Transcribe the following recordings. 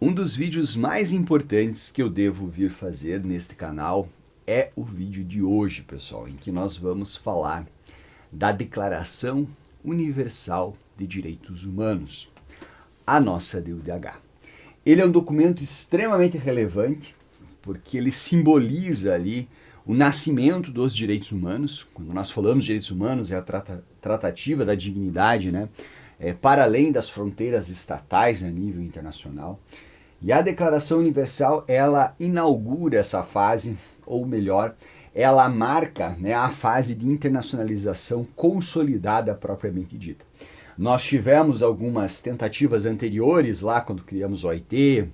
Um dos vídeos mais importantes que eu devo vir fazer neste canal é o vídeo de hoje, pessoal, em que nós vamos falar da Declaração Universal de Direitos Humanos, a nossa DUDH. Ele é um documento extremamente relevante, porque ele simboliza ali o nascimento dos direitos humanos. Quando nós falamos de direitos humanos, é a tratativa da dignidade, né? Para além das fronteiras estatais a nível internacional. E a Declaração Universal, ela inaugura essa fase, ou melhor, ela marca, né, a fase de internacionalização consolidada propriamente dita. Nós tivemos algumas tentativas anteriores lá quando criamos o OIT,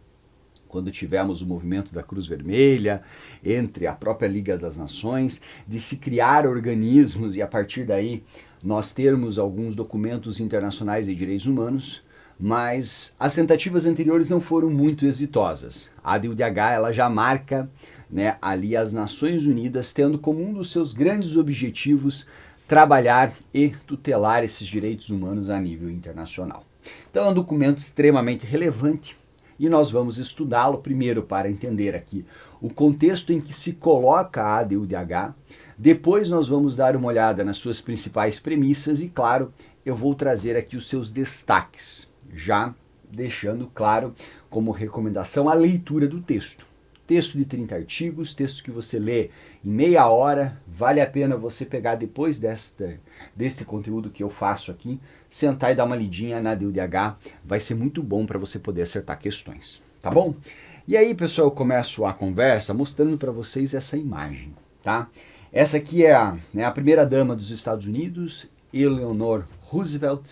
quando tivemos o movimento da Cruz Vermelha, entre a própria Liga das Nações, de se criar organismos e a partir daí nós termos alguns documentos internacionais de direitos humanos, mas as tentativas anteriores não foram muito exitosas. A DUDH ela já marca, né, ali as Nações Unidas tendo como um dos seus grandes objetivos trabalhar e tutelar esses direitos humanos a nível internacional. Então é um documento extremamente relevante e nós vamos estudá-lo primeiro para entender aqui o contexto em que se coloca a DUDH. Depois nós vamos dar uma olhada nas suas principais premissas e, claro, eu vou trazer aqui os seus destaques, já deixando claro como recomendação a leitura do texto. Texto de 30 artigos, texto que você lê em meia hora, vale a pena você pegar depois deste conteúdo que eu faço aqui, sentar e dar uma lidinha na DUDH, vai ser muito bom para você poder acertar questões, tá bom? E aí, pessoal, eu começo a conversa mostrando para vocês essa imagem, tá? Essa aqui é a primeira-dama dos Estados Unidos, Eleanor Roosevelt,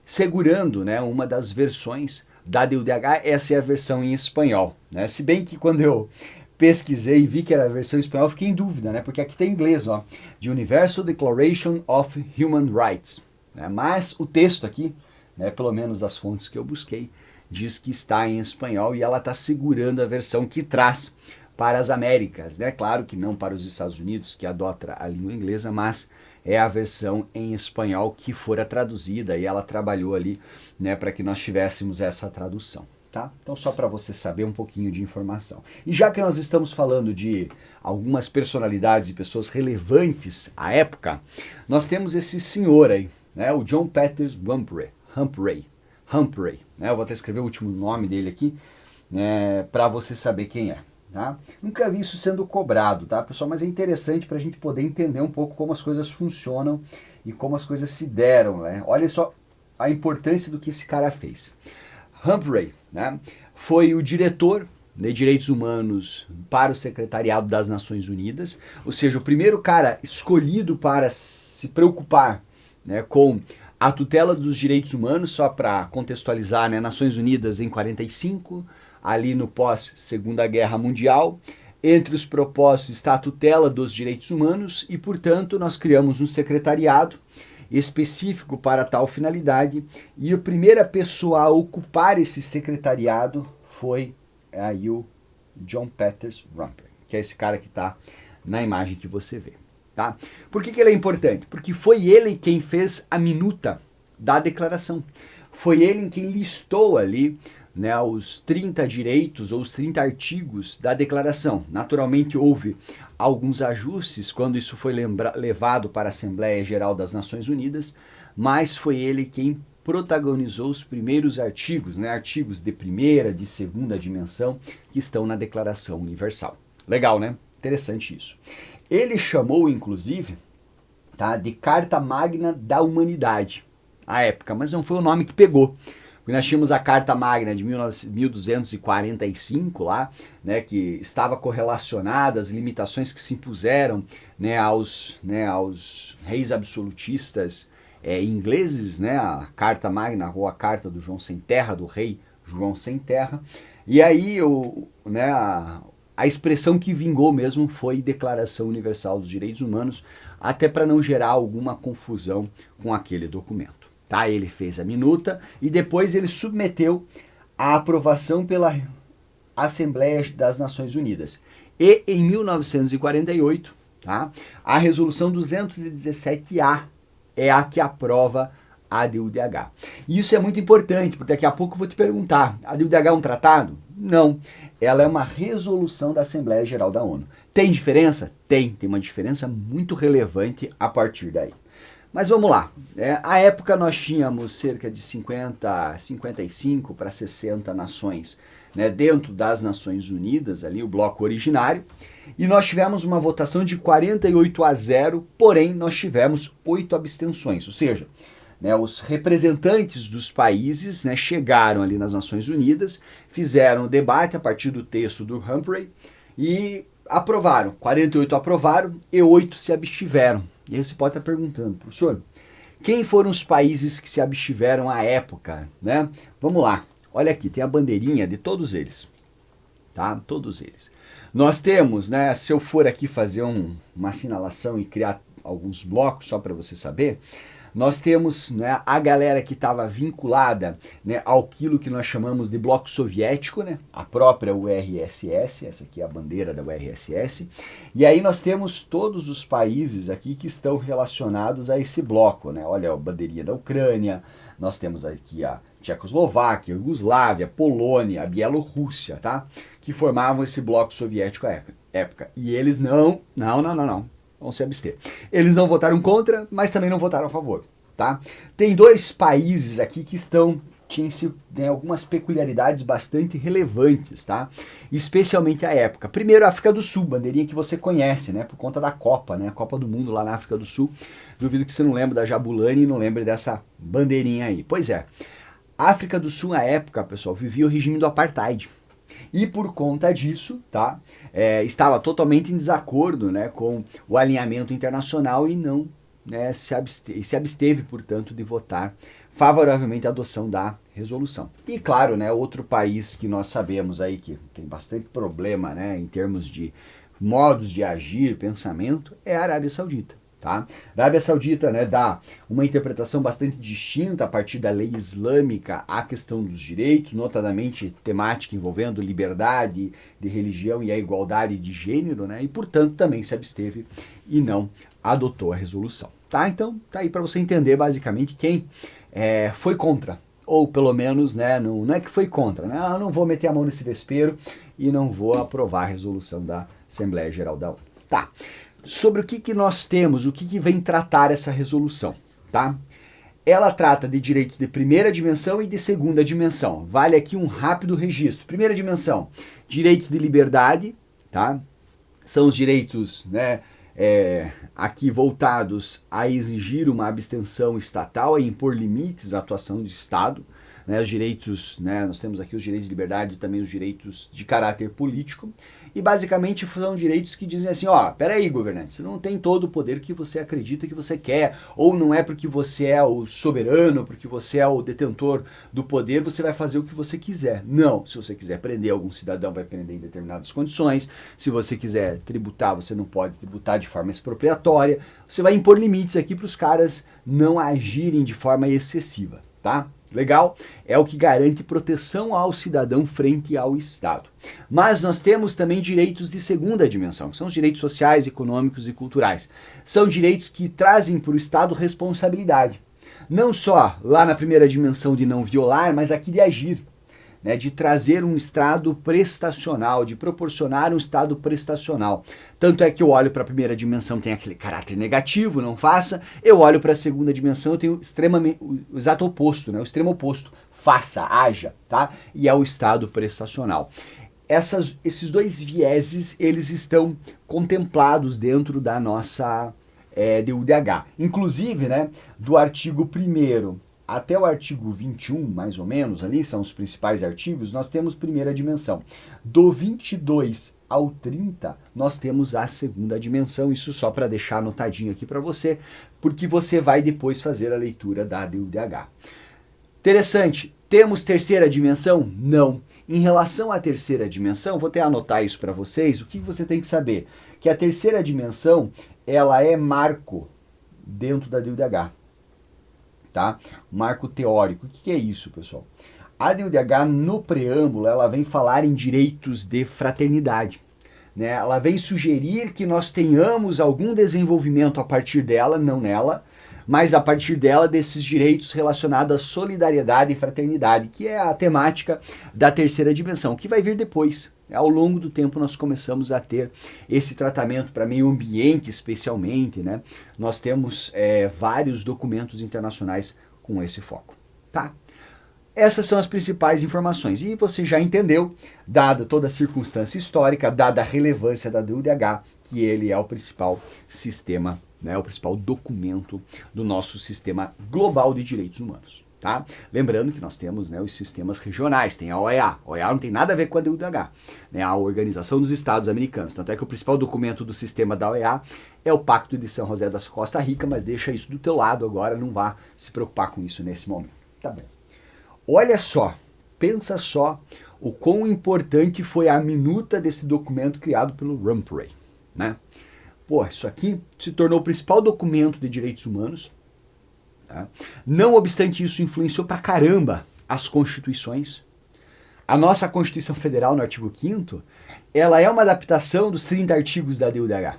segurando, né, uma das versões da DUDH. Essa é a versão em espanhol, né? Se bem que quando eu pesquisei e vi que era a versão em espanhol, fiquei em dúvida, né? Porque aqui tem em inglês, ó, The Universal Declaration of Human Rights, né? Mas o texto aqui, né, pelo menos das fontes que eu busquei, diz que está em espanhol e ela está segurando a versão que traz para as Américas, né? Claro que não para os Estados Unidos, que adota a língua inglesa, mas é a versão em espanhol que fora traduzida e ela trabalhou ali, né, para que nós tivéssemos essa tradução, tá? Então só para você saber um pouquinho de informação. E já que nós estamos falando de algumas personalidades e pessoas relevantes à época, nós temos esse senhor aí, né, o John Peters Humphrey, né? Eu vou até escrever o último nome dele aqui, né, para você saber quem é. Tá? Nunca vi isso sendo cobrado, tá, pessoal? Mas é interessante para a gente poder entender um pouco como as coisas funcionam e como as coisas se deram, né? Olha só a importância do que esse cara fez. Humphrey, né, foi o diretor de direitos humanos para o Secretariado das Nações Unidas, ou seja, o primeiro cara escolhido para se preocupar, né, com a tutela dos direitos humanos, só para contextualizar, né, Nações Unidas em 45, ali no pós-Segunda Guerra Mundial. Entre os propósitos está a tutela dos direitos humanos e, portanto, nós criamos um secretariado específico para tal finalidade e a primeira pessoa a ocupar esse secretariado foi aí o John Peters Humphrey, que é esse cara que está na imagem que você vê. Tá? Por que ele é importante? Porque foi ele quem fez a minuta da declaração. Foi ele quem listou ali, né, os 30 direitos ou os 30 artigos da declaração. Naturalmente houve alguns ajustes quando isso foi levado para a Assembleia Geral das Nações Unidas, mas foi ele quem protagonizou os primeiros artigos, né, artigos de primeira, de segunda dimensão que estão na Declaração Universal. Legal, né? Interessante isso. Ele chamou, inclusive, tá, de Carta Magna da Humanidade à época, mas não foi o nome que pegou. Nós tínhamos a Carta Magna de 1245 lá, né, que estava correlacionada às limitações que se impuseram, né, aos reis absolutistas ingleses, né, a Carta Magna ou a Carta do João Sem Terra, do rei João Sem Terra. E aí a expressão que vingou mesmo foi Declaração Universal dos Direitos Humanos, até para não gerar alguma confusão com aquele documento. Tá? Ele fez a minuta e depois ele submeteu à aprovação pela Assembleia das Nações Unidas. E em 1948, tá, a Resolução 217A é a que aprova ADU-DH. E isso é muito importante, porque daqui a pouco eu vou te perguntar, a ADU-DH é um tratado? Não, ela é uma resolução da Assembleia Geral da ONU. Tem diferença? Tem uma diferença muito relevante a partir daí. Mas vamos lá, à época nós tínhamos cerca de 55 para 60 nações, né, dentro das Nações Unidas, ali o bloco originário, e nós tivemos uma votação de 48-0, porém nós tivemos 8 abstenções, ou seja, né, os representantes dos países, né, chegaram ali nas Nações Unidas, fizeram o debate a partir do texto do Humphrey e aprovaram, 48 aprovaram e 8 se abstiveram. E aí você pode estar perguntando, professor, quem foram os países que se abstiveram à época, né? Vamos lá, olha aqui, tem a bandeirinha de todos eles, tá? Todos eles. Nós temos, né, se eu for aqui fazer uma assinalação e criar alguns blocos, só para você saber, nós temos, né, a galera que estava vinculada, né, àquilo que nós chamamos de bloco soviético, né, a própria URSS, essa aqui é a bandeira da URSS, e aí nós temos todos os países aqui que estão relacionados a esse bloco, né, olha a bandeirinha da Ucrânia, nós temos aqui a Tchecoslováquia, Iugoslávia, Polônia, a Bielorrússia, tá, que formavam esse bloco soviético à época, e eles não, vão se abster. Eles não votaram contra, mas também não votaram a favor, tá? Tem 2 países aqui que tinham algumas peculiaridades bastante relevantes, tá? Especialmente à época. Primeiro, a África do Sul, bandeirinha que você conhece, né? Por conta da Copa, né? A Copa do Mundo lá na África do Sul. Duvido que você não lembre da Jabulani e não lembre dessa bandeirinha aí. Pois é, a África do Sul, à época, pessoal, vivia o regime do apartheid. E por conta disso, tá, estava totalmente em desacordo, né, com o alinhamento internacional e não, né, se absteve, portanto, de votar favoravelmente a adoção da resolução. E claro, né, outro país que nós sabemos aí que tem bastante problema, né, em termos de modos de agir, pensamento, é a Arábia Saudita. Tá? A Arábia Saudita, né, dá uma interpretação bastante distinta a partir da lei islâmica à questão dos direitos, notadamente temática envolvendo liberdade de religião e a igualdade de gênero, né, e portanto também se absteve e não adotou a resolução. Tá? Então tá aí para você entender basicamente quem foi contra, ou pelo menos, né, não é que foi contra, né, eu não vou meter a mão nesse vespeiro e não vou aprovar a resolução da Assembleia Geral da ONU. Tá. Sobre o que nós temos, o que vem tratar essa resolução, tá? Ela trata de direitos de primeira dimensão e de segunda dimensão. Vale aqui um rápido registro. Primeira dimensão, direitos de liberdade, tá? São os direitos, né, aqui voltados a exigir uma abstenção estatal, a impor limites à atuação do Estado. Né, os direitos, né, nós temos aqui os direitos de liberdade e também os direitos de caráter político. E basicamente são direitos que dizem assim, ó, peraí, governante, você não tem todo o poder que você acredita que você quer, ou não é porque você é o soberano, porque você é o detentor do poder, você vai fazer o que você quiser. Não, se você quiser prender algum cidadão, vai prender em determinadas condições, se você quiser tributar, você não pode tributar de forma expropriatória, você vai impor limites aqui para os caras não agirem de forma excessiva, tá? Legal? É o que garante proteção ao cidadão frente ao Estado. Mas nós temos também direitos de segunda dimensão, que são os direitos sociais, econômicos e culturais. São direitos que trazem para o Estado responsabilidade. Não só lá na primeira dimensão de não violar, mas aqui de agir. Né, de trazer um estado prestacional, de proporcionar um estado prestacional. Tanto é que eu olho para a primeira dimensão, tem aquele caráter negativo, não faça. Eu olho para a segunda dimensão, eu tenho o exato oposto, né, o extremo oposto. Faça, haja, tá? E é o estado prestacional. Esses 2 vieses, eles estão contemplados dentro da nossa DUDH. Inclusive, né, do artigo 1º até o artigo 21, mais ou menos, ali são os principais artigos, nós temos primeira dimensão. Do 22 ao 30, nós temos a segunda dimensão, isso só para deixar anotadinho aqui para você, porque você vai depois fazer a leitura da DUDH. Interessante, temos terceira dimensão? Não. Em relação à terceira dimensão, vou até anotar isso para vocês, o que você tem que saber? Que a terceira dimensão, ela é marco dentro da DUDH. Tá? Marco teórico. O que é isso, pessoal? A DUDH, no preâmbulo, ela vem falar em direitos de fraternidade. Né? Ela vem sugerir que nós tenhamos algum desenvolvimento a partir dela, não nela, mas a partir dela desses direitos relacionados à solidariedade e fraternidade, que é a temática da terceira dimensão, que vai vir depois. Ao longo do tempo nós começamos a ter esse tratamento para meio ambiente especialmente, né? Nós temos vários documentos internacionais com esse foco, tá? Essas são as principais informações e você já entendeu, dada toda a circunstância histórica, dada a relevância da DUDH, que ele é o principal sistema, né, o principal documento do nosso sistema global de direitos humanos. Tá? Lembrando que nós temos, né, os sistemas regionais, tem a OEA. A OEA não tem nada a ver com a DUDH, né, a Organização dos Estados Americanos. Tanto é que o principal documento do sistema da OEA é o Pacto de São José das Costa Rica, mas deixa isso do teu lado agora, não vá se preocupar com isso nesse momento. Tá bom. Olha só, pensa só o quão importante foi a minuta desse documento criado pelo Humphrey, né? Pô, isso aqui se tornou o principal documento de direitos humanos. Tá? Não obstante isso, influenciou pra caramba as constituições. A nossa Constituição Federal, no artigo 5º, ela é uma adaptação dos 30 artigos da DUDH.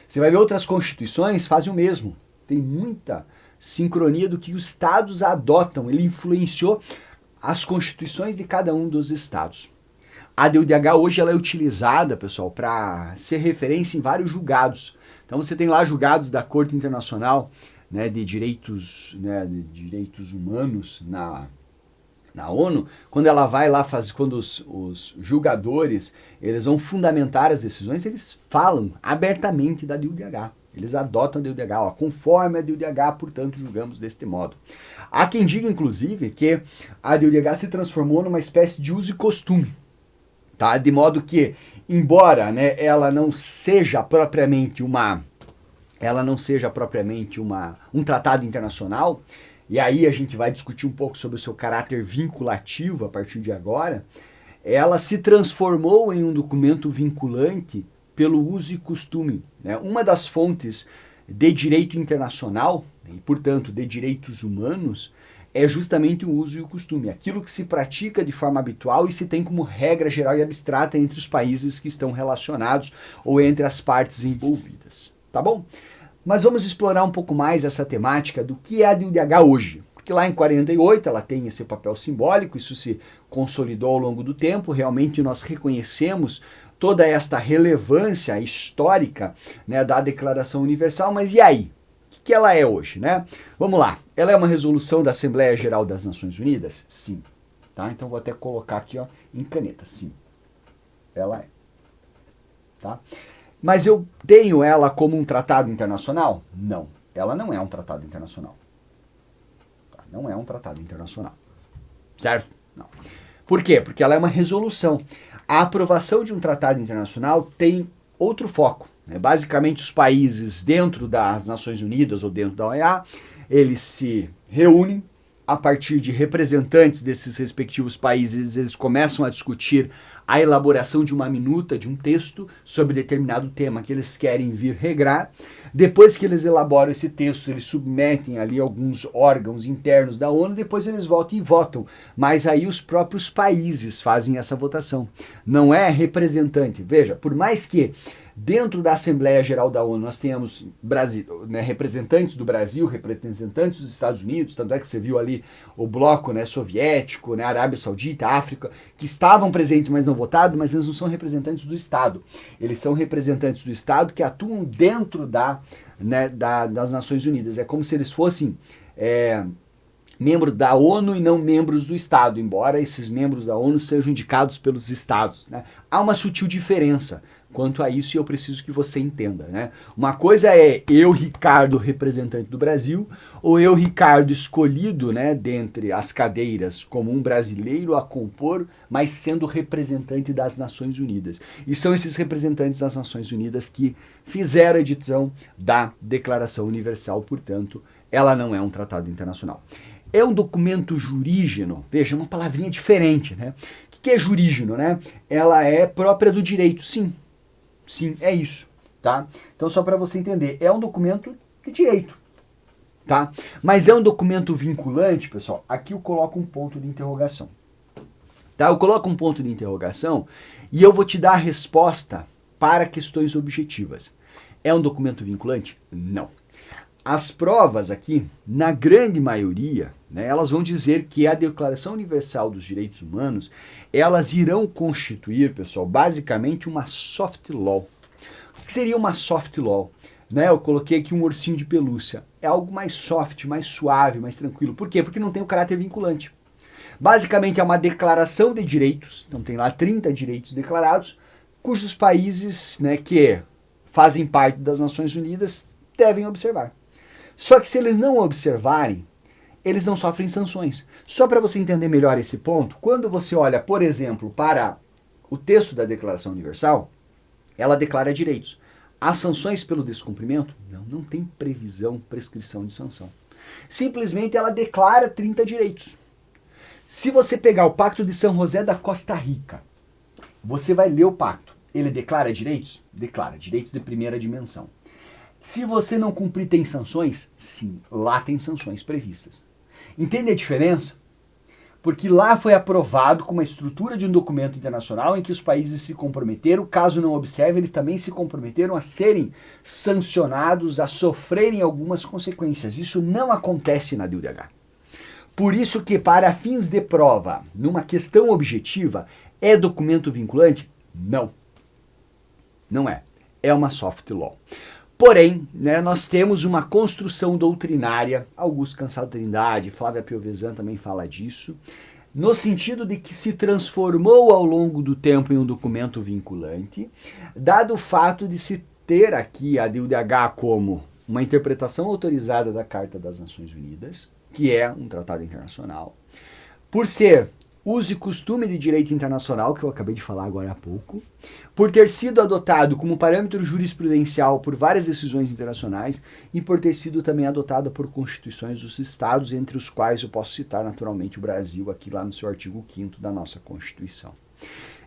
Você vai ver outras constituições fazem o mesmo. Tem muita sincronia do que os estados adotam. Ele influenciou as constituições de cada um dos estados. A DUDH hoje ela é utilizada, pessoal, para ser referência em vários julgados. Então você tem lá julgados da Corte Internacional, né, de direitos humanos na ONU, quando ela vai lá quando os julgadores eles vão fundamentar as decisões, eles falam abertamente da DUDH. Eles adotam a DUDH, ó, conforme a DUDH, portanto, julgamos deste modo. Há quem diga, inclusive, que a DUDH se transformou numa espécie de uso e costume, tá? De modo que, embora, né, ela não seja propriamente um tratado internacional, e aí a gente vai discutir um pouco sobre o seu caráter vinculativo a partir de agora, ela se transformou em um documento vinculante pelo uso e costume, né? Uma das fontes de direito internacional, e portanto de direitos humanos, é justamente o uso e o costume, aquilo que se pratica de forma habitual e se tem como regra geral e abstrata entre os países que estão relacionados ou entre as partes envolvidas, tá bom? Mas vamos explorar um pouco mais essa temática do que é a DUDH hoje. Porque lá em 48 ela tem esse papel simbólico, isso se consolidou ao longo do tempo, realmente nós reconhecemos toda esta relevância histórica, né, da Declaração Universal, mas e aí? O que ela é hoje, né? Vamos lá, ela é uma resolução da Assembleia Geral das Nações Unidas? Sim. Tá? Então vou até colocar aqui, ó, em caneta, sim. Ela é. Tá? Mas eu tenho ela como um tratado internacional? Não, ela não é um tratado internacional. Não é um tratado internacional. Certo? Não. Por quê? Porque ela é uma resolução. A aprovação de um tratado internacional tem outro foco, né? Basicamente, os países dentro das Nações Unidas ou dentro da OEA, eles se reúnem a partir de representantes desses respectivos países, eles começam a discutir a elaboração de uma minuta, de um texto sobre determinado tema que eles querem vir regrar. Depois que eles elaboram esse texto, eles submetem ali alguns órgãos internos da ONU, depois eles voltam e votam. Mas aí os próprios países fazem essa votação. Não é representante. Veja, por mais que dentro da Assembleia Geral da ONU nós tenhamos representantes do Brasil, representantes dos Estados Unidos, tanto é que você viu ali o bloco, né, soviético, né, Arábia Saudita, África, que estavam presentes, mas não votados, mas eles não são representantes do Estado. Eles são representantes do Estado que atuam dentro das Nações Unidas. É como se eles fossem membros da ONU e não membros do Estado, embora esses membros da ONU sejam indicados pelos Estados, né? Há uma sutil diferença quanto a isso e eu preciso que você entenda, né? Uma coisa é eu, Ricardo, representante do Brasil, ou eu, Ricardo, escolhido, né, dentre as cadeiras como um brasileiro a compor, mas sendo representante das Nações Unidas. E são esses representantes das Nações Unidas que fizeram a edição da Declaração Universal, portanto, ela não é um tratado internacional. É um documento jurígeno, veja, uma palavrinha diferente, né? O que é jurígeno, né? Ela é própria do direito, sim. Sim, é isso, tá? Então, só para você entender, é um documento de direito, tá? Mas é um documento vinculante, pessoal, aqui eu coloco um ponto de interrogação, tá? Eu coloco um ponto de interrogação e eu vou te dar a resposta para questões objetivas. É um documento vinculante? Não. as provas aqui, na grande maioria, né, elas vão dizer que a Declaração Universal dos Direitos Humanos, elas irão constituir, pessoal, basicamente uma soft law. O que seria uma soft law? Né, eu coloquei aqui um ursinho de pelúcia. É algo mais soft, mais suave, mais tranquilo. Por quê? Porque não tem o caráter vinculante. Basicamente é uma declaração de direitos, então tem lá 30 direitos declarados, cujos países, né, que fazem parte das Nações Unidas devem observar. Só que se eles não observarem, eles não sofrem sanções. Só para você entender melhor esse ponto, quando você olha, por exemplo, para o texto da Declaração Universal, ela declara direitos. As sanções pelo descumprimento? Não tem previsão, prescrição de sanção. Simplesmente ela declara 30 direitos. Se você pegar o Pacto de São José da Costa Rica, você vai ler o pacto. Ele declara direitos? Declara direitos de primeira dimensão. Se você não cumprir, tem sanções? Sim, lá tem sanções previstas. Entende a diferença? Porque lá foi aprovado com uma estrutura de um documento internacional em que os países se comprometeram, caso não observe, eles também se comprometeram a serem sancionados, a sofrerem algumas consequências. Isso não acontece na DUDH. Por isso que, para fins de prova, numa questão objetiva, é documento vinculante? Não. Não é. É uma soft law. Porém, né, nós temos uma construção doutrinária, Augusto Cansado Trindade, Flávia Piovesan também fala disso, no sentido de que se transformou ao longo do tempo em um documento vinculante, dado o fato de se ter aqui a DUDH como uma interpretação autorizada da Carta das Nações Unidas, que é um tratado internacional, por ser uso e costume de direito internacional, que eu acabei de falar agora há pouco, por ter sido adotado como parâmetro jurisprudencial por várias decisões internacionais e por ter sido também adotado por constituições dos estados, entre os quais eu posso citar naturalmente o Brasil, aqui lá no seu artigo 5º da nossa Constituição.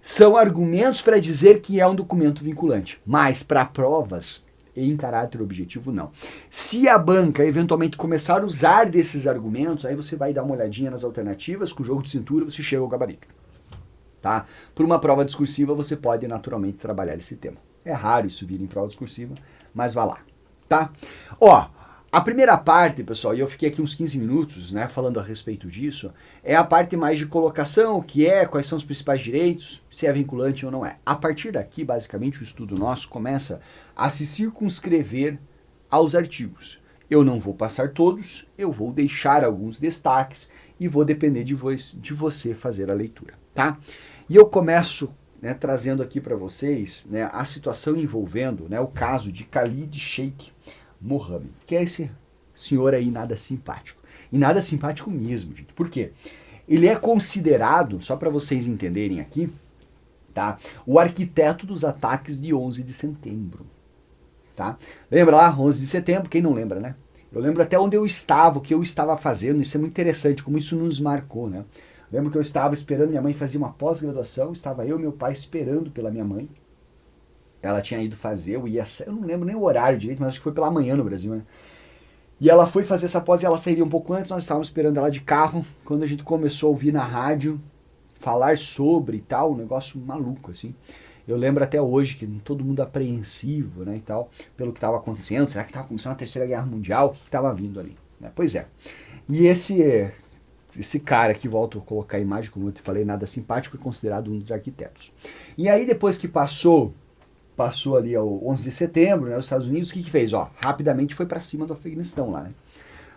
São argumentos para dizer que é um documento vinculante, mas para provas em caráter objetivo, não. Se a banca eventualmente começar a usar desses argumentos, aí você vai dar uma olhadinha nas alternativas, com o jogo de cintura você chega ao gabarito. Tá? Por uma prova discursiva você pode naturalmente trabalhar esse tema. É raro isso vir em prova discursiva, mas vá lá. Tá? Ó, a primeira parte, pessoal, e eu fiquei aqui uns 15 minutos, né, falando a respeito disso, é a parte mais de colocação, o que é, quais são os principais direitos, se é vinculante ou não é. A partir daqui, basicamente, o estudo nosso começa a se circunscrever aos artigos. Eu não vou passar todos, eu vou deixar alguns destaques e vou depender de você fazer a leitura, tá? E eu começo, né, trazendo aqui para vocês, né, a situação envolvendo, né, o caso de Khalid Sheikh Mohammed, que é esse senhor aí nada simpático. E nada simpático mesmo, gente. Por quê? Ele é considerado, só para vocês entenderem aqui, tá, o arquiteto dos ataques de 11 de setembro. Tá? Lembra lá, 11 de setembro? Quem não lembra, né? Eu lembro até onde eu estava, o que eu estava fazendo, isso é muito interessante, como isso nos marcou, né? Lembro que eu estava esperando, minha mãe fazia uma pós-graduação, estava eu e meu pai esperando pela minha mãe. Ela tinha ido fazer, eu não lembro nem o horário direito, mas acho que foi pela manhã no Brasil, né? E ela foi fazer essa pós e ela sairia um pouco antes, nós estávamos esperando ela de carro, quando a gente começou a ouvir na rádio, falar sobre e tal, um negócio maluco, assim. Eu lembro até hoje que todo mundo apreensivo, né, e tal, pelo que estava acontecendo. Será que estava começando a Terceira Guerra Mundial? O que estava vindo ali? Né? Pois é. E esse cara que, volto a colocar a imagem, como eu te falei, nada simpático, é considerado um dos arquitetos. E aí, depois que passou ali o 11 de setembro, né, os Estados Unidos, o que fez? Ó, rapidamente foi para cima do Afeganistão lá, né?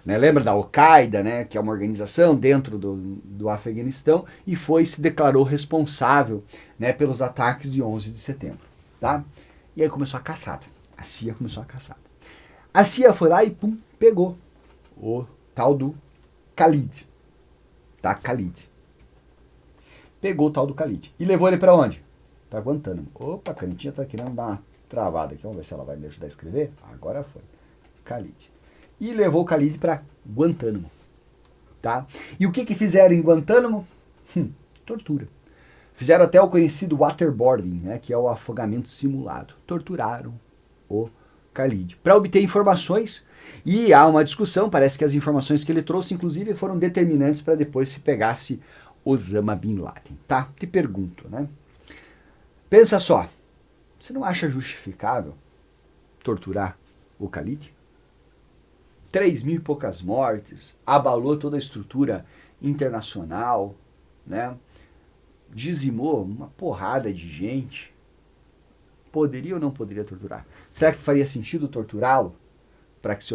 Lembra da Al-Qaeda, né, que é uma organização dentro do Afeganistão, e se declarou responsável, né, pelos ataques de 11 de setembro. Tá? E aí começou a caçada. A CIA começou a caçada. A CIA foi lá e pum, pegou o tal do Khalid. Tá? Khalid. Pegou o tal do Khalid. E levou ele para onde? Para Guantánamo. Opa, a canetinha tá querendo dar uma travada aqui. Vamos ver se ela vai me ajudar a escrever. Agora foi. Khalid. E levou o Khalid para Guantánamo. Tá? E o que fizeram em Guantánamo? Tortura. Fizeram até o conhecido waterboarding, né, que é o afogamento simulado. Torturaram o Khalid para obter informações. E há uma discussão, parece que as informações que ele trouxe, inclusive, foram determinantes para depois se pegasse Osama Bin Laden. Tá? Te pergunto, né? Pensa só, você não acha justificável torturar o Khalid? 3.000 e poucas mortes, abalou toda a estrutura internacional, né? Dizimou uma porrada de gente. Poderia ou não poderia torturar? Será que faria sentido torturá-lo para que se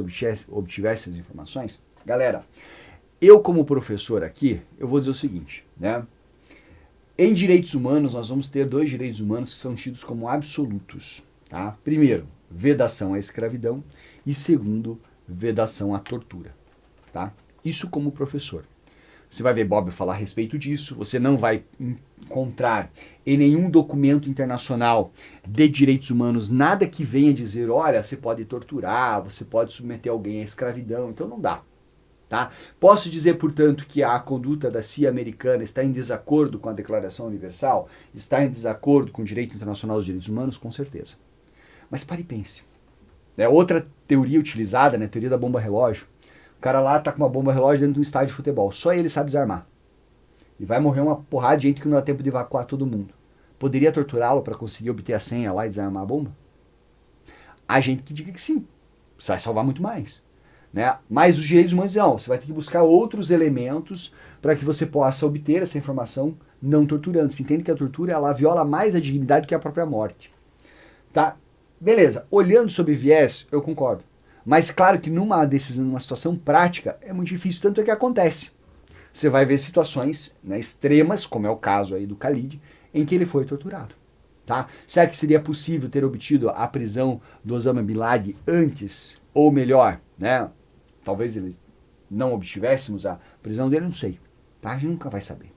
obtivesse as informações? Galera, eu como professor aqui, eu vou dizer o seguinte, né? Em direitos humanos, nós vamos ter 2 direitos humanos que são tidos como absolutos, tá? Primeiro, vedação à escravidão e segundo, vedação à tortura, tá? Isso como professor. Você vai ver Bob falar a respeito disso, você não vai encontrar em nenhum documento internacional de direitos humanos nada que venha dizer, olha, você pode torturar, você pode submeter alguém à escravidão, então não dá. Tá? Posso dizer, portanto, que a conduta da CIA americana está em desacordo com a Declaração Universal? Está em desacordo com o direito internacional dos direitos humanos? Com certeza. Mas pare e pense. É outra teoria utilizada, né? A teoria da bomba relógio. O cara lá tá com uma bomba relógio dentro de um estádio de futebol. Só ele sabe desarmar. E vai morrer uma porrada de gente que não dá tempo de evacuar todo mundo. Poderia torturá-lo para conseguir obter a senha lá e desarmar a bomba? Há gente que diga que sim. Vai salvar muito mais. Né? Mas os direitos humanos não, você vai ter que buscar outros elementos para que você possa obter essa informação não torturando. Você entende que a tortura ela viola mais a dignidade que a própria morte. Tá? Beleza, olhando sob viés, eu concordo. Mas claro que numa decisão, numa situação prática, é muito difícil, tanto é que acontece. Você vai ver situações, né, extremas, como é o caso aí do Khalid, em que ele foi torturado. Tá? Será que seria possível ter obtido a prisão do Osama Bin Laden antes? Ou melhor, né? Talvez ele não obtivéssemos a prisão dele, não sei. Tá? A gente nunca vai saber.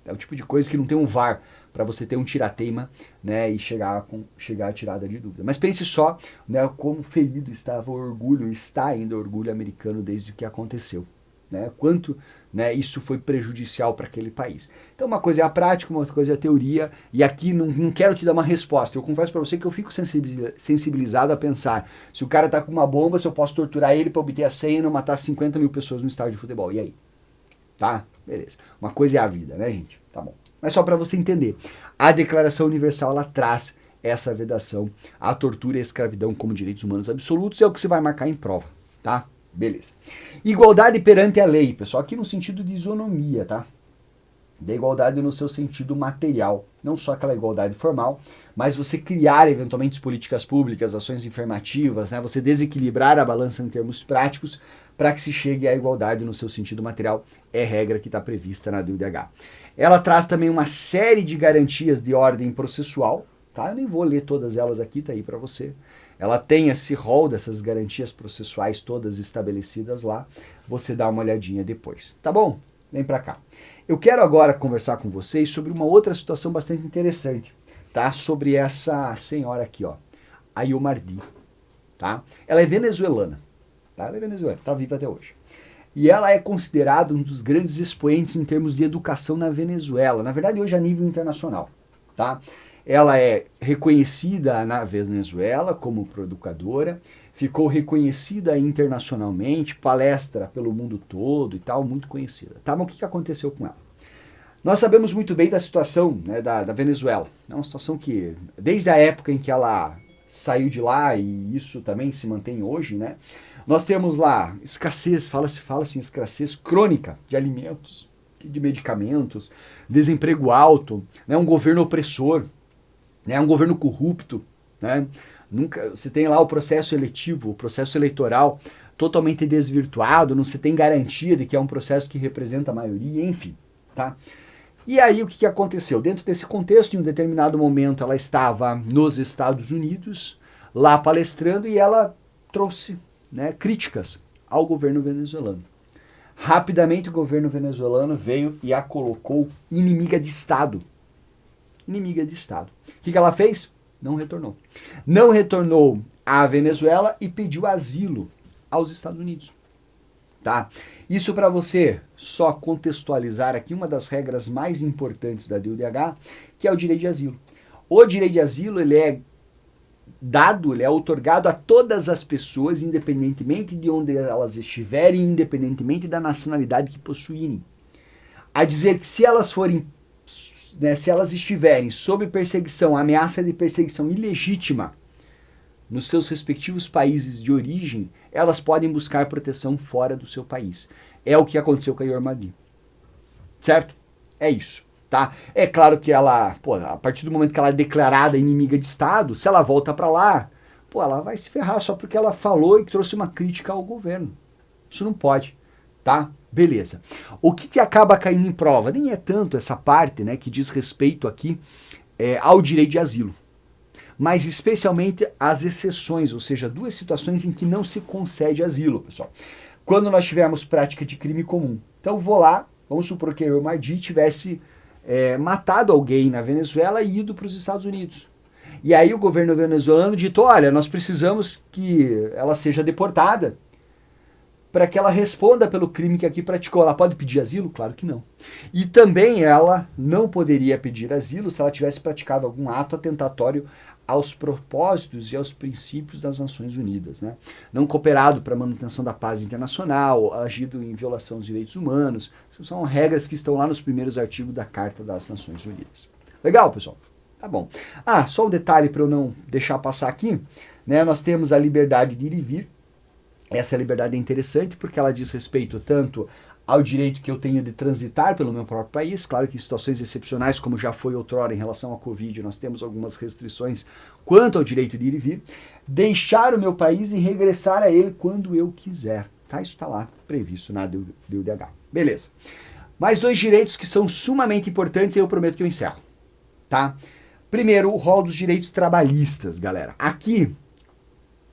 É o tipo de coisa que não tem um VAR para você ter um tirateima, né, e chegar a tirada de dúvida. Mas pense só, né, como ferido estava o orgulho, está ainda o orgulho americano desde que aconteceu. Né, quanto, né, isso foi prejudicial para aquele país. Então uma coisa é a prática, uma outra coisa é a teoria, e aqui não quero te dar uma resposta. Eu confesso para você que eu fico sensibilizado a pensar, se o cara tá com uma bomba, se eu posso torturar ele para obter a senha e não matar 50.000 pessoas no estádio de futebol. E aí? Tá? Beleza. Uma coisa é a vida, né, gente? Tá bom. Mas só para você entender, a Declaração Universal, ela traz essa vedação à tortura e à escravidão como direitos humanos absolutos, é o que você vai marcar em prova, tá? Beleza. Igualdade perante a lei, pessoal, aqui no sentido de isonomia, tá? Da igualdade no seu sentido material, não só aquela igualdade formal, mas você criar eventualmente políticas públicas, ações afirmativas, né? Você desequilibrar a balança em termos práticos para que se chegue à igualdade no seu sentido material, é regra que está prevista na DUDH. Ela traz também uma série de garantias de ordem processual, tá? Eu nem vou ler todas elas aqui, tá aí para você. Ela tem esse rol dessas garantias processuais todas estabelecidas lá. Você dá uma olhadinha depois, tá bom? Vem para cá. Eu quero agora conversar com vocês sobre uma outra situação bastante interessante, tá? Sobre essa senhora aqui, ó, a Iomardi, tá? Ela é venezuelana, tá? Ela é venezuelana, tá viva até hoje. E ela é considerada um dos grandes expoentes em termos de educação na Venezuela. Na verdade, hoje a nível internacional, tá? Ela é reconhecida na Venezuela como educadora, ficou reconhecida internacionalmente, palestra pelo mundo todo e tal, muito conhecida. Tá, mas o que aconteceu com ela? Nós sabemos muito bem da situação, né, da Venezuela. É uma situação que, desde a época em que ela saiu de lá, e isso também se mantém hoje, né? Nós temos lá escassez, fala-se em escassez crônica de alimentos, de medicamentos, desemprego alto, né, um governo opressor, né, um governo corrupto, né? Você tem lá o processo eletivo, o processo eleitoral totalmente desvirtuado, não se tem garantia de que é um processo que representa a maioria, enfim, tá? E aí o que aconteceu? Dentro desse contexto, em um determinado momento, ela estava nos Estados Unidos, lá palestrando, e ela trouxe, né, críticas ao governo venezuelano. Rapidamente o governo venezuelano veio e a colocou inimiga de Estado. Inimiga de Estado. O que ela fez? Não retornou. Não retornou à Venezuela e pediu asilo aos Estados Unidos. Tá? Isso para você só contextualizar aqui uma das regras mais importantes da DUDH, que é o direito de asilo. O direito de asilo, ele é dado, ele é outorgado a todas as pessoas, independentemente de onde elas estiverem, independentemente da nacionalidade que possuírem. A dizer que se elas forem, né, se elas estiverem sob perseguição, ameaça de perseguição ilegítima, nos seus respectivos países de origem, elas podem buscar proteção fora do seu país. É o que aconteceu com a Yormadi. Certo? É isso. Tá? É claro que ela, a partir do momento que ela é declarada inimiga de Estado, se ela volta para lá, ela vai se ferrar só porque ela falou e trouxe uma crítica ao governo. Isso não pode, tá? Beleza. O que acaba caindo em prova? Nem é tanto essa parte, né, que diz respeito aqui ao direito de asilo, mas especialmente as exceções, ou seja, duas situações em que não se concede asilo, pessoal. Quando nós tivermos prática de crime comum. Então vou lá, vamos supor que o Mardi tivesse matado alguém na Venezuela e ido para os Estados Unidos. E aí o governo venezuelano ditou, olha, nós precisamos que ela seja deportada para que ela responda pelo crime que aqui praticou. Ela pode pedir asilo? Claro que não. E também ela não poderia pedir asilo se ela tivesse praticado algum ato atentatório aos propósitos e aos princípios das Nações Unidas, né? Não cooperado para a manutenção da paz internacional, agido em violação dos direitos humanos. São regras que estão lá nos primeiros artigos da Carta das Nações Unidas. Legal, pessoal? Tá bom. Só um detalhe para eu não deixar passar aqui, né? Nós temos a liberdade de ir e vir. Essa liberdade é interessante porque ela diz respeito tanto ao direito que eu tenho de transitar pelo meu próprio país. Claro que em situações excepcionais, como já foi outrora em relação à Covid, nós temos algumas restrições quanto ao direito de ir e vir. Deixar o meu país e regressar a ele quando eu quiser. Tá? Isso está lá previsto na DUDH. Beleza. Mais dois direitos que são sumamente importantes e eu prometo que eu encerro. Tá? Primeiro, o rol dos direitos trabalhistas, galera. Aqui,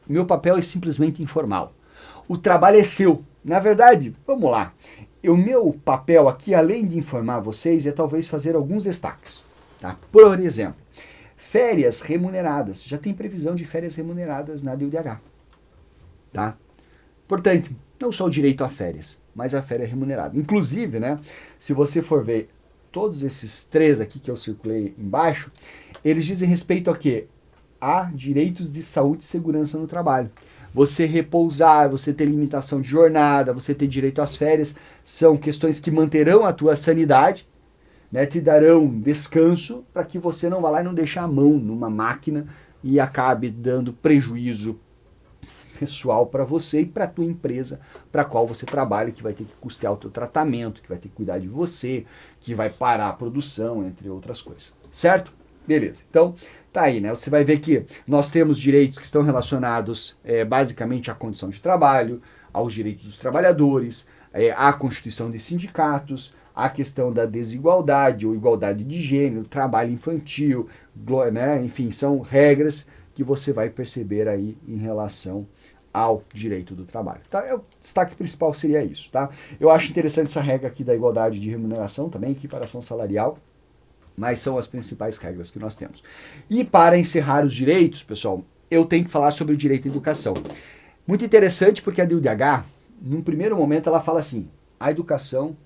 meu papel é simplesmente informal. O trabalho é seu. Na verdade, vamos lá. O meu papel aqui, além de informar vocês, é talvez fazer alguns destaques. Tá? Por exemplo, férias remuneradas. Já tem previsão de férias remuneradas na DUDH. Tá? Portanto, não só o direito a férias, mas a férias remunerada. Inclusive, né, se você for ver todos esses três aqui que eu circulei embaixo, eles dizem respeito a quê? A direitos de saúde e segurança no trabalho. Você repousar, você ter limitação de jornada, você ter direito às férias, são questões que manterão a tua sanidade, né, te darão descanso para que você não vá lá e não deixe a mão numa máquina e acabe dando prejuízo pessoal para você e para a tua empresa para a qual você trabalha, que vai ter que custear o teu tratamento, que vai ter que cuidar de você, que vai parar a produção, entre outras coisas. Certo? Beleza. Então, tá aí, né? Você vai ver que nós temos direitos que estão relacionados basicamente à condição de trabalho, aos direitos dos trabalhadores, à constituição de sindicatos, à questão da desigualdade ou igualdade de gênero, trabalho infantil, né? Enfim, são regras que você vai perceber aí em relação ao direito do trabalho. Tá? O destaque principal seria isso, tá? Eu acho interessante essa regra aqui da igualdade de remuneração também, equiparação salarial, mas são as principais regras que nós temos. E para encerrar os direitos, pessoal, eu tenho que falar sobre o direito à educação. Muito interessante porque a DUDH, num primeiro momento, ela fala assim, a educação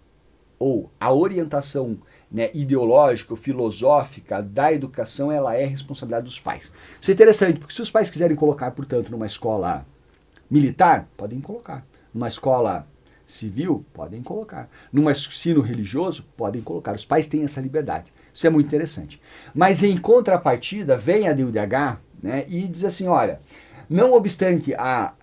ou a orientação, né, ideológica ou filosófica da educação, ela é responsabilidade dos pais. Isso é interessante, porque se os pais quiserem colocar, portanto, numa escola militar, podem colocar. Numa escola civil, podem colocar. Num ensino religioso, podem colocar. Os pais têm essa liberdade. Isso é muito interessante. Mas em contrapartida, vem a DUDH, né, e diz assim, olha, não obstante a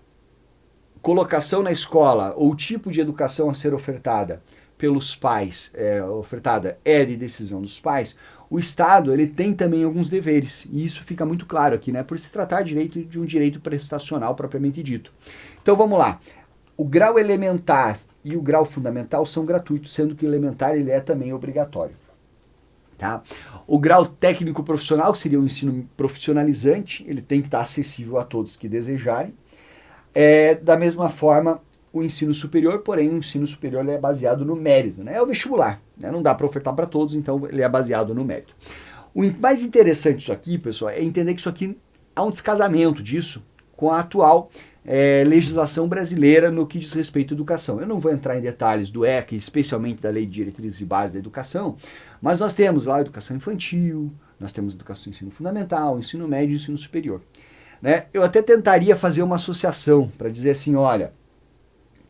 colocação na escola ou o tipo de educação a ser ofertada pelos pais, ofertada é de decisão dos pais, o Estado ele tem também alguns deveres, e isso fica muito claro aqui, né, por se tratar de um direito prestacional propriamente dito. Então vamos lá, o grau elementar e o grau fundamental são gratuitos, sendo que o elementar ele é também obrigatório. Tá? O grau técnico profissional, que seria um ensino profissionalizante, ele tem que estar acessível a todos que desejarem. Da mesma forma, o ensino superior, porém o ensino superior ele é baseado no mérito, né? É o vestibular, né? Não dá para ofertar para todos, então ele é baseado no mérito. O mais interessante disso aqui, pessoal, é entender que isso aqui há um descasamento disso com a atual legislação brasileira no que diz respeito à educação. Eu não vou entrar em detalhes do ECA, especialmente da Lei de Diretrizes e Bases da Educação, mas nós temos lá a educação infantil, nós temos educação ensino fundamental, ensino médio e ensino superior. Né? Eu até tentaria fazer uma associação para dizer assim, olha,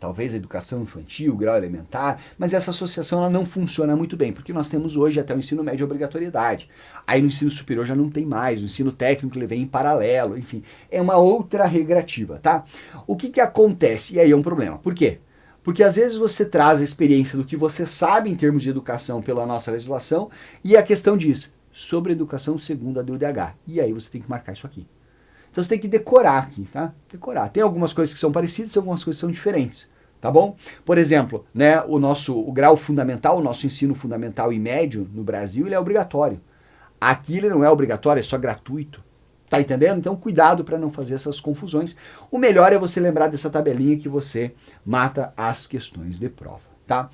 talvez a educação infantil, grau elementar, mas essa associação ela não funciona muito bem, porque nós temos hoje até o ensino médio obrigatoriedade. Aí no ensino superior já não tem mais, o ensino técnico ele vem em paralelo, enfim, é uma outra regrativa, tá? O que acontece? E aí é um problema. Por quê? Porque às vezes você traz a experiência do que você sabe em termos de educação pela nossa legislação e a questão diz sobre educação segundo a DUDH. E aí você tem que marcar isso aqui. Então você tem que decorar aqui, tá? Decorar. Tem algumas coisas que são parecidas e algumas coisas que são diferentes, tá bom? Por exemplo, né, o grau fundamental, o nosso ensino fundamental e médio no Brasil, ele é obrigatório. Aqui ele não é obrigatório, é só gratuito. Tá entendendo? Então cuidado para não fazer essas confusões. O melhor é você lembrar dessa tabelinha que você mata as questões de prova, tá?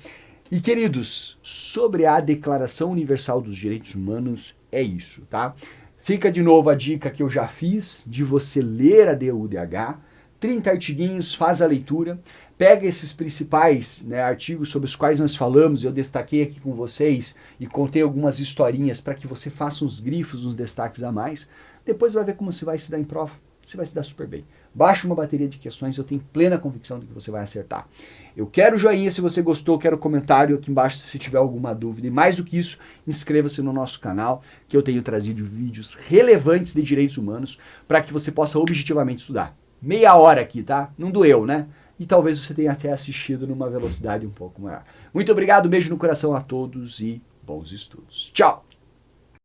E queridos, sobre a Declaração Universal dos Direitos Humanos é isso, tá? Fica de novo a dica que eu já fiz de você ler a DUDH, 30 artiguinhos, faz a leitura, pega esses principais, né, artigos sobre os quais nós falamos, eu destaquei aqui com vocês e contei algumas historinhas para que você faça uns grifos, uns destaques a mais, depois vai ver como você vai se dar em prova, você vai se dar super bem. Baixa uma bateria de questões, eu tenho plena convicção de que você vai acertar. Eu quero joinha se você gostou, quero comentário aqui embaixo se tiver alguma dúvida. E mais do que isso, inscreva-se no nosso canal, que eu tenho trazido vídeos relevantes de direitos humanos para que você possa objetivamente estudar. Meia hora aqui, tá? Não doeu, né? E talvez você tenha até assistido numa velocidade um pouco maior. Muito obrigado, beijo no coração a todos e bons estudos. Tchau!